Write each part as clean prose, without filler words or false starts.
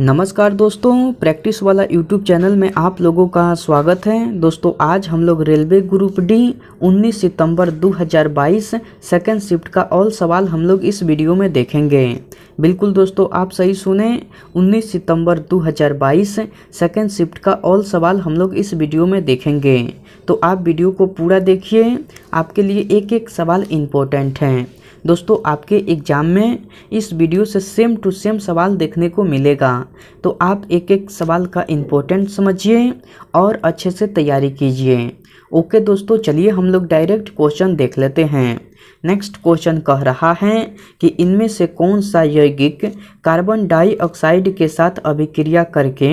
नमस्कार दोस्तों, प्रैक्टिस वाला यूट्यूब चैनल में आप लोगों का स्वागत है। दोस्तों आज हम लोग रेलवे ग्रुप डी 19 सितंबर 2022 सेकंड शिफ्ट का ऑल सवाल हम लोग इस वीडियो में देखेंगे। बिल्कुल दोस्तों, आप सही सुने, 19 सितंबर 2022 सेकंड शिफ्ट का ऑल सवाल हम लोग इस वीडियो में देखेंगे। तो आप वीडियो को पूरा देखिए, आपके लिए एक एक सवाल इम्पोर्टेंट है। दोस्तों आपके एग्ज़ाम में इस वीडियो से सेम टू सेम सवाल देखने को मिलेगा, तो आप एक एक सवाल का इम्पोर्टेंट समझिए और अच्छे से तैयारी कीजिए। ओके दोस्तों, चलिए हम लोग डायरेक्ट क्वेश्चन देख लेते हैं। नेक्स्ट क्वेश्चन कह रहा है कि इनमें से कौन सा यौगिक कार्बन डाइऑक्साइड के साथ अभिक्रिया करके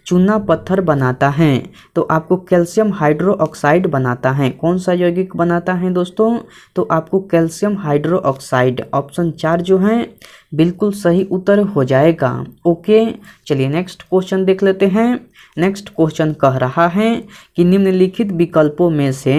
चूना पत्थर बनाता है। तो आपको कैल्शियम हाइड्रोक्साइड बनाता है। कौन सा यौगिक बनाता है दोस्तों? तो आपको कैल्शियम हाइड्रोक्साइड, ऑप्शन 4 जो है बिल्कुल सही उत्तर हो जाएगा। ओके, चलिए नेक्स्ट क्वेश्चन देख लेते हैं। नेक्स्ट क्वेश्चन कह रहा है कि निम्नलिखित विकल्पों में से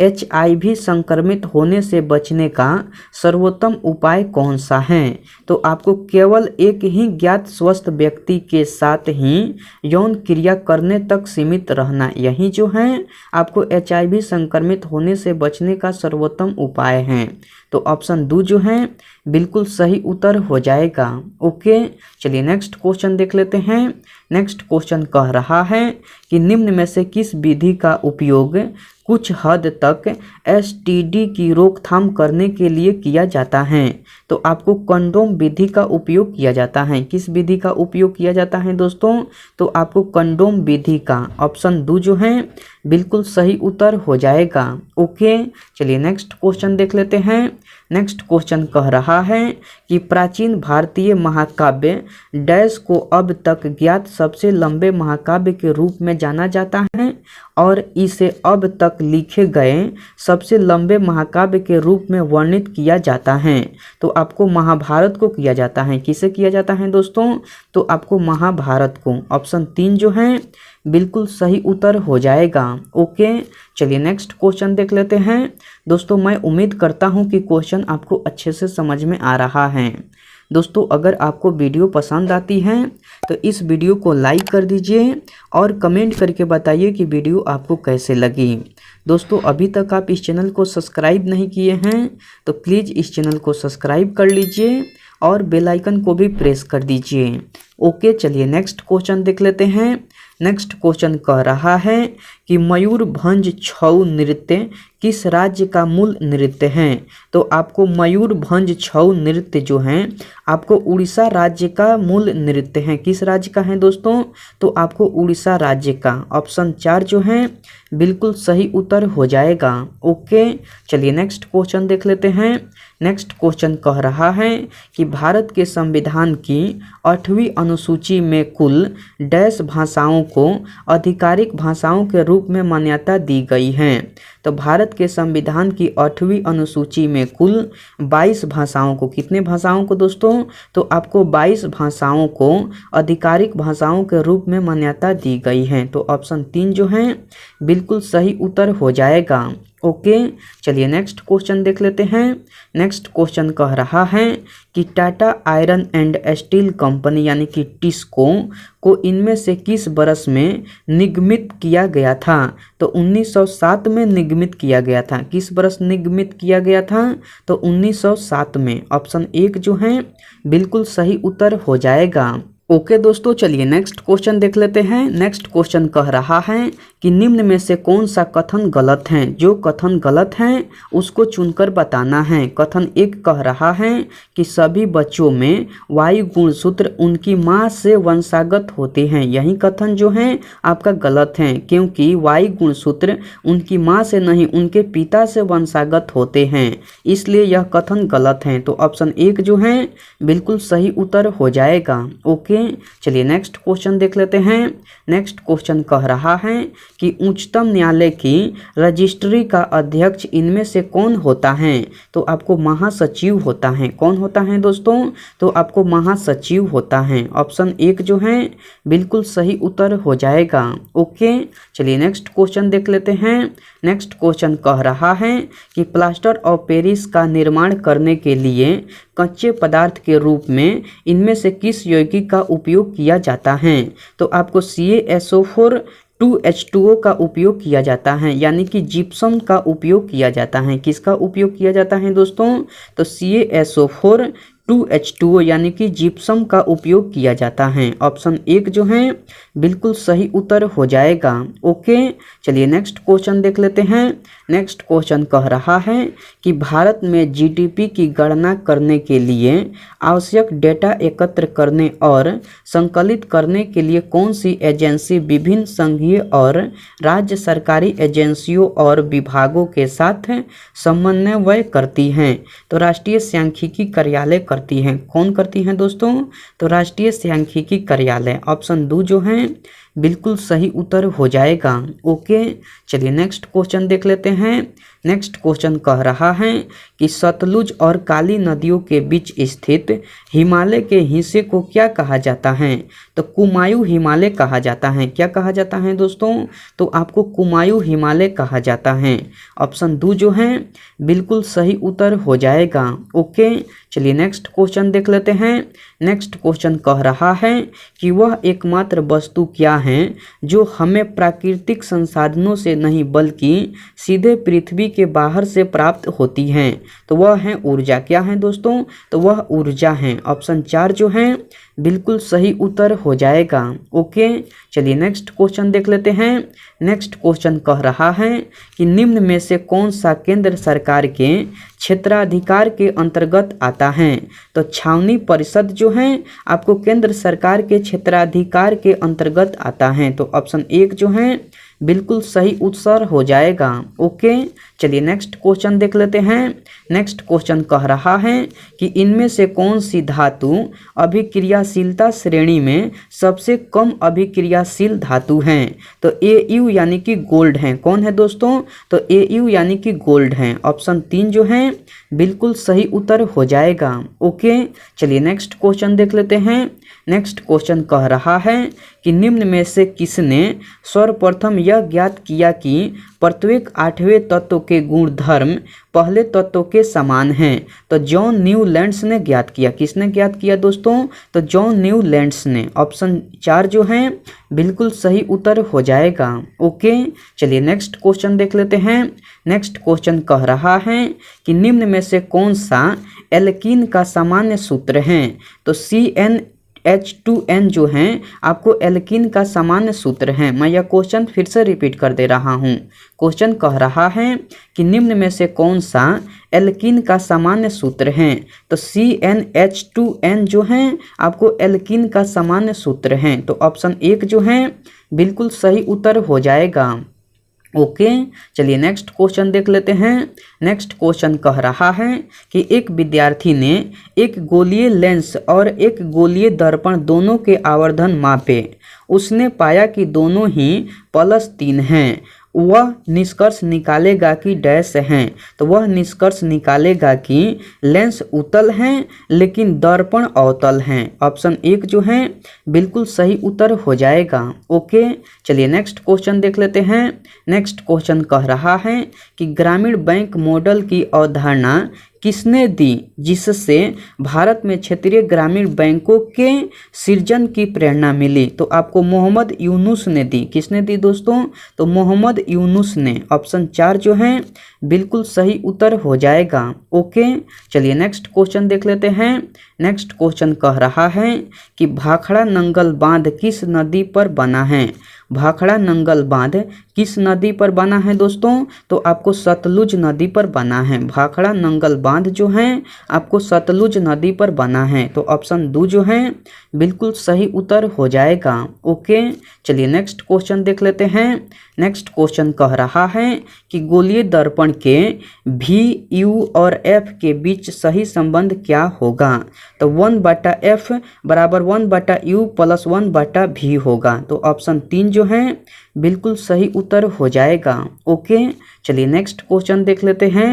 HIV संक्रमित होने से बचने का सर्वोत्तम उपाय कौन सा है। तो आपको केवल एक ही ज्ञात स्वस्थ व्यक्ति के साथ ही यौन क्रिया करने तक सीमित रहना, यही जो है आपको HIV संक्रमित होने से बचने का सर्वोत्तम उपाय है। तो ऑप्शन 2 जो है बिल्कुल सही उत्तर हो जाएगा। ओके, चलिए नेक्स्ट क्वेश्चन देख लेते हैं। नेक्स्ट क्वेश्चन कह रहा है कि निम्न में से किस विधि का उपयोग कुछ हद तक STD की रोकथाम करने के लिए किया जाता है। तो आपको कंडोम विधि का उपयोग किया जाता है। किस विधि का उपयोग किया जाता है दोस्तों? तो आपको कंडोम विधि का, ऑप्शन 2 जो है बिल्कुल सही उत्तर हो जाएगा। ओके, चलिए नेक्स्ट क्वेश्चन देख लेते हैं। नेक्स्ट क्वेश्चन कह रहा है कि प्राचीन भारतीय महाकाव्य डैश को अब तक ज्ञात सबसे लंबे महाकाव्य के रूप में जाना जाता है और इसे अब तक लिखे गए सबसे लंबे महाकाव्य के रूप में वर्णित किया जाता है। तो आपको महाभारत को किया जाता है। किसे किया जाता है दोस्तों? तो आपको महाभारत को, ऑप्शन 3 जो है बिल्कुल सही उत्तर हो जाएगा। ओके, चलिए नेक्स्ट क्वेश्चन देख लेते हैं। दोस्तों मैं उम्मीद करता हूं कि क्वेश्चन आपको अच्छे से समझ में आ रहा है। दोस्तों अगर आपको वीडियो पसंद आती है तो इस वीडियो को लाइक कर दीजिए और कमेंट करके बताइए कि वीडियो आपको कैसे लगी। दोस्तों अभी तक आप इस चैनल को सब्सक्राइब नहीं किए हैं तो प्लीज़ इस चैनल को सब्सक्राइब कर लीजिए और बेल आइकन को भी प्रेस कर दीजिए। ओके, चलिए नेक्स्ट क्वेश्चन देख लेते हैं। नेक्स्ट क्वेश्चन कह रहा है कि मयूरभंज छऊ नृत्य किस राज्य का मूल नृत्य है। तो आपको मयूरभंज छऊ नृत्य जो है आपको उड़ीसा राज्य का मूल नृत्य है। किस राज्य का है दोस्तों? तो आपको उड़ीसा राज्य का, ऑप्शन 4 जो है बिल्कुल सही उत्तर हो जाएगा। ओके, चलिए नेक्स्ट क्वेश्चन देख लेते हैं। नेक्स्ट क्वेश्चन कह रहा है कि भारत के संविधान की 8वीं अनुसूची में कुल डैश भाषाओं को आधिकारिक भाषाओं के रूप में मान्यता दी गई है। तो भारत के संविधान की 8वीं अनुसूची में कुल 22 भाषाओं को, कितने भाषाओं को दोस्तों? तो आपको 22 भाषाओं को आधिकारिक भाषाओं के रूप में मान्यता दी गई है। तो ऑप्शन 3 जो है बिल्कुल सही उत्तर हो जाएगा। ओके, चलिए नेक्स्ट क्वेश्चन देख लेते हैं। नेक्स्ट क्वेश्चन कह रहा है कि Tata iron and steel company यानी कि टिस्को को इनमें से किस वर्ष में निगमित किया गया था। तो 1907 में निगमित किया गया था। किस वर्ष निगमित किया गया था? तो 1907 में, ऑप्शन 1 जो है बिल्कुल सही उत्तर हो जाएगा। ओके दोस्तों, चलिए नेक्स्ट क्वेश्चन देख लेते हैं। नेक्स्ट क्वेश्चन कह रहा है कि निम्न में से कौन सा कथन गलत है। जो कथन गलत है उसको चुनकर बताना है। कथन 1 कह रहा है कि सभी बच्चों में वायु गुणसूत्र उनकी माँ से वंशागत होते हैं। यही कथन जो है आपका गलत है, क्योंकि वायु गुणसूत्र उनकी माँ से नहीं उनके पिता से वंशागत होते हैं, इसलिए यह कथन गलत है। तो ऑप्शन 1 जो है बिल्कुल सही उत्तर हो जाएगा। ओके, चलिए नेक्स्ट क्वेश्चन देख लेते हैं। नेक्स्ट क्वेश्चन कह रहा है कि उच्चतम न्यायालय की रजिस्ट्री का अध्यक्ष इनमें से कौन होता है? तो आपको महासचिव होता है। कौन होता है दोस्तों? तो आपको महासचिव होता है। ऑप्शन 1 जो है बिल्कुल सही उत्तर हो जाएगा। ओके, चलिए नेक्स्ट क्वेश्चन देख लेते हैं। नेक्स्ट क्वेश्चन कह रहा है कि प्लास्टर ऑफ पेरिस का निर्माण करने के लिए कच्चे पदार्थ के रूप में इनमें से किस यौगिक का उपयोग किया जाता है? तो आपको CaSO4 2H2O का उपयोग किया जाता है, यानी कि जिप्सम का उपयोग किया जाता है। किसका उपयोग किया जाता है दोस्तों? तो CaSO4 2H2O यानी कि जिप्सम का उपयोग किया जाता है। ऑप्शन 1 जो है बिल्कुल सही उत्तर हो जाएगा। ओके, चलिए नेक्स्ट क्वेश्चन देख लेते हैं। नेक्स्ट क्वेश्चन कह रहा है कि भारत में GDP की गणना करने के लिए आवश्यक डेटा एकत्र करने और संकलित करने के लिए कौन सी एजेंसी विभिन्न संघीय और राज्य सरकारी एजेंसियों और विभागों के साथ समन्वय करती हैं? तो राष्ट्रीय सांख्यिकी कार्यालय करती हैं। कौन करती हैं दोस्तों? तो राष्ट्रीय सांख्यिकी कार्यालय। ऑप्शन 2 जो है बिल्कुल सही उत्तर हो जाएगा। ओके, चलिए नेक्स्ट क्वेश्चन देख लेते हैं। नेक्स्ट क्वेश्चन कह रहा है कि सतलुज और काली नदियों के बीच स्थित हिमालय के हिस्से को क्या कहा जाता है? तो कुमायूं हिमालय कहा जाता है। क्या कहा जाता है दोस्तों? तो आपको कुमायूं हिमालय कहा जाता है। ऑप्शन 2 जो है बिल्कुल सही उत्तर हो जाएगा। ओके, चलिए नेक्स्ट क्वेश्चन देख लेते हैं। नेक्स्ट क्वेश्चन कह रहा है कि वह एकमात्र वस्तु क्या है जो हमें प्राकृतिक संसाधनों से नहीं बल्कि सीधे पृथ्वी के बाहर से प्राप्त होती हैं? तो वह है ऊर्जा। क्या है दोस्तों? तो वह ऊर्जा है। ऑप्शन 4 जो है बिल्कुल सही उत्तर हो जाएगा। ओके, चलिए नेक्स्ट क्वेश्चन देख लेते हैं। नेक्स्ट क्वेश्चन कह रहा है कि निम्न में से कौन सा केंद्र सरकार के क्षेत्राधिकार के अंतर्गत आता है? तो छावनी परिषद जो है आपको केंद्र सरकार के क्षेत्राधिकार के अंतर्गत आता है। तो ऑप्शन 1 जो है बिल्कुल सही उत्तर हो जाएगा। ओके, चलिए नेक्स्ट क्वेश्चन देख लेते हैं। नेक्स्ट क्वेश्चन कह रहा है कि इनमें से कौन सी धातु अभिक्रियाशीलता श्रेणी में सबसे कम अभिक्रियाशील धातु है? तो Au यानी कि गोल्ड है। कौन है दोस्तों? तो Au यानी कि गोल्ड है। ऑप्शन 3 जो है बिल्कुल सही उत्तर हो जाएगा। ओके, चलिए नेक्स्ट क्वेश्चन देख लेते हैं। नेक्स्ट क्वेश्चन कह रहा है कि निम्न में से किसने सर्वप्रथम यह ज्ञात किया कि प्रत्येक 8वें तत्व के गुण धर्म पहले तत्व के समान हैं? तो जॉन न्यूलैंड्स ने ज्ञात किया। किसने ज्ञात किया दोस्तों? तो जॉन न्यूलैंड्स ने। ऑप्शन 4 जो है बिल्कुल सही उत्तर हो जाएगा। ओके, चलिए नेक्स्ट क्वेश्चन देख लेते हैं। नेक्स्ट क्वेश्चन कह रहा है कि निम्न में से कौन सा एल्कीन का सामान्य सूत्र है? तो CnH2n जो है आपको एल्कीन का सामान्य सूत्र है। मैं यह क्वेश्चन फिर से रिपीट कर दे रहा हूँ। क्वेश्चन कह रहा है कि निम्न में से कौन सा एल्कीन का सामान्य सूत्र है? तो CnH2n जो है आपको एल्कीन का सामान्य सूत्र है। तो ऑप्शन 1 जो है बिल्कुल सही उत्तर हो जाएगा। ओके, चलिए नेक्स्ट क्वेश्चन देख लेते हैं। नेक्स्ट क्वेश्चन कह रहा है कि एक विद्यार्थी ने एक गोलीय लेंस और एक गोलीय दर्पण दोनों के आवर्धन मापे। उसने पाया कि दोनों ही +3 हैं। वह निष्कर्ष निकालेगा कि डैश हैं। तो वह निष्कर्ष निकालेगा कि लेंस उत्तल हैं लेकिन दर्पण अवतल हैं। ऑप्शन 1 जो है बिल्कुल सही उत्तर हो जाएगा। ओके, चलिए नेक्स्ट क्वेश्चन देख लेते हैं। नेक्स्ट क्वेश्चन कह रहा है कि ग्रामीण बैंक मॉडल की अवधारणा किसने दी जिससे भारत में क्षेत्रीय ग्रामीण बैंकों के सृजन की प्रेरणा मिली? तो आपको मोहम्मद यूनुस ने दी। किसने दी दोस्तों? तो मोहम्मद यूनुस ने। ऑप्शन 4 जो है बिल्कुल सही उत्तर हो जाएगा। ओके, चलिए नेक्स्ट क्वेश्चन देख लेते हैं। नेक्स्ट क्वेश्चन कह रहा है कि भाखड़ा नंगल बांध किस नदी पर बना है? भाखड़ा नंगल बांध किस नदी पर बना है दोस्तों? तो आपको सतलुज नदी पर बना है। भाखड़ा नंगल बांध जो है आपको सतलुज नदी पर बना है। तो ऑप्शन 2 जो है बिल्कुल सही उत्तर हो जाएगा। ओके, चलिए नेक्स्ट क्वेश्चन देख लेते हैं। नेक्स्ट क्वेश्चन कह रहा है कि गोलीय दर्पण के V, U और F के बीच सही संबंध क्या होगा? तो 1/F बराबर 1/U + 1/V होगा। तो ऑप्शन 3 जो है बिल्कुल सही उत्तर हो जाएगा। ओके, चलिए नेक्स्ट क्वेश्चन देख लेते हैं।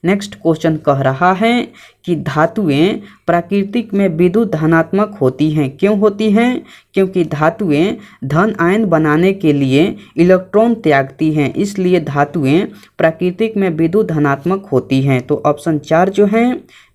नेक्स्ट क्वेश्चन कह रहा है कि धातुएं प्राकृतिक में विद्युत धनात्मक होती हैं। क्यों होती हैं? क्योंकि धातुएं धन आयन बनाने के लिए इलेक्ट्रॉन त्यागती हैं, इसलिए धातुएं प्राकृतिक में विद्युत धनात्मक होती हैं। तो ऑप्शन 4 जो है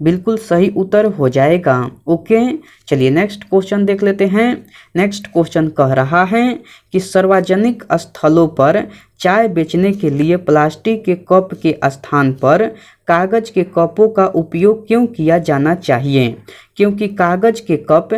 बिल्कुल सही उत्तर हो जाएगा। ओके, चलिए नेक्स्ट क्वेश्चन देख लेते हैं। नेक्स्ट क्वेश्चन कह रहा है कि सार्वजनिक स्थलों पर चाय बेचने के लिए प्लास्टिक के कप के स्थान पर कागज के कपों का उपयोग क्यों किया जाना चाहिए? क्योंकि कागज के कप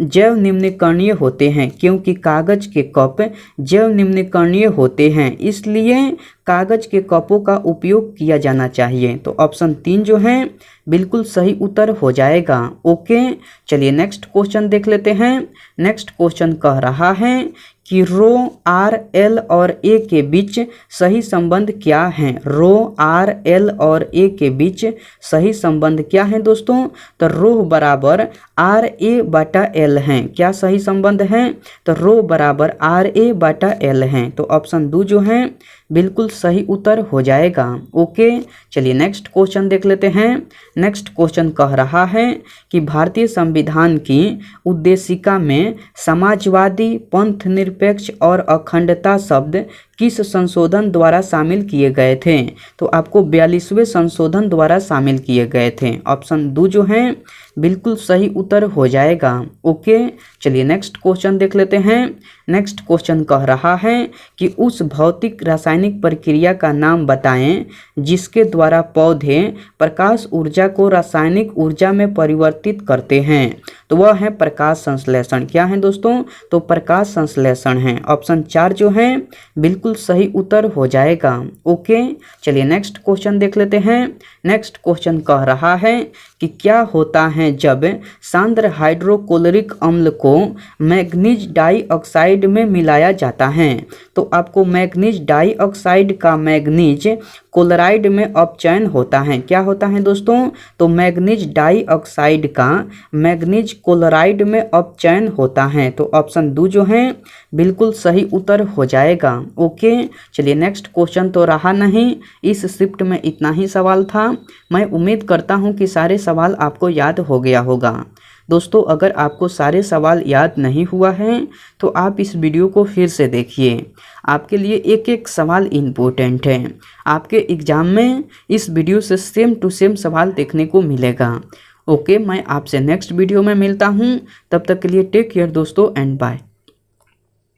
जैव निम्नीकरणीय होते हैं। क्योंकि कागज के कप जैव निम्नीकरणीय होते हैं, इसलिए कागज के कपों का उपयोग किया जाना चाहिए। तो ऑप्शन 3 जो है बिल्कुल सही उत्तर हो जाएगा। ओके, चलिए नेक्स्ट क्वेश्चन देख लेते हैं। नेक्स्ट क्वेश्चन कह रहा है कि रो आर एल और ए के बीच सही संबंध क्या है? रो आर एल और ए के बीच सही संबंध क्या है दोस्तों? तो रो बराबर आर ए बटा एल है। क्या सही संबंध है? तो रो बराबर आर ए बटा एल है। तो ऑप्शन 2 जो है बिल्कुल सही उत्तर हो जाएगा। ओके, चलिए नेक्स्ट क्वेश्चन देख लेते हैं। नेक्स्ट क्वेश्चन कह रहा है कि भारतीय संविधान की उद्देशिका में समाजवादी, पंथ निरपेक्ष और अखंडता शब्द किस संशोधन द्वारा शामिल किए गए थे? तो आपको 42वें संशोधन द्वारा शामिल किए गए थे। ऑप्शन 2 जो है बिल्कुल सही उत्तर हो जाएगा। ओके, चलिए नेक्स्ट क्वेश्चन देख लेते हैं। नेक्स्ट क्वेश्चन कह रहा है कि उस भौतिक रासायनिक प्रक्रिया का नाम बताएं जिसके द्वारा पौधे प्रकाश ऊर्जा को रासायनिक ऊर्जा में परिवर्तित करते हैं। तो वह है प्रकाश संश्लेषण। क्या है दोस्तों? तो प्रकाश संश्लेषण है। ऑप्शन 4 जो है बिल्कुल सही उत्तर हो जाएगा। ओके, चलिए नेक्स्ट क्वेश्चन देख लेते हैं। नेक्स्ट क्वेश्चन कह रहा है कि क्या होता है जब सांद्र हाइड्रोक्लोरिक अम्ल को मैग्नीज डाइऑक्साइड में मिलाया जाता है? तो आपको मैग्नीज डाइऑक्साइड का मैग्नीज क्लोराइड में अपचयन होता है। क्या होता है दोस्तों? तो मैग्नीज डाइऑक्साइड का मैग्नीज क्लोराइड में अपचयन होता है। तो ऑप्शन 2 जो है बिल्कुल सही उत्तर हो जाएगा। ओके, चलिए नेक्स्ट क्वेश्चन तो रहा नहीं, इस शिफ्ट में इतना ही सवाल था। मैं उम्मीद करता हूँ कि सारे सवाल आपको याद हो गया होगा। दोस्तों, अगर आपको सारे सवाल याद नहीं हुआ है तो आप इस वीडियो को फिर से देखिए। आपके लिए एक एक सवाल इम्पोर्टेंट है। आपके एग्ज़ाम में इस वीडियो से सेम टू सेम सवाल देखने को मिलेगा। ओके, मैं आपसे नेक्स्ट वीडियो में मिलता हूँ। तब तक के लिए टेक केयर दोस्तों एंड बाय।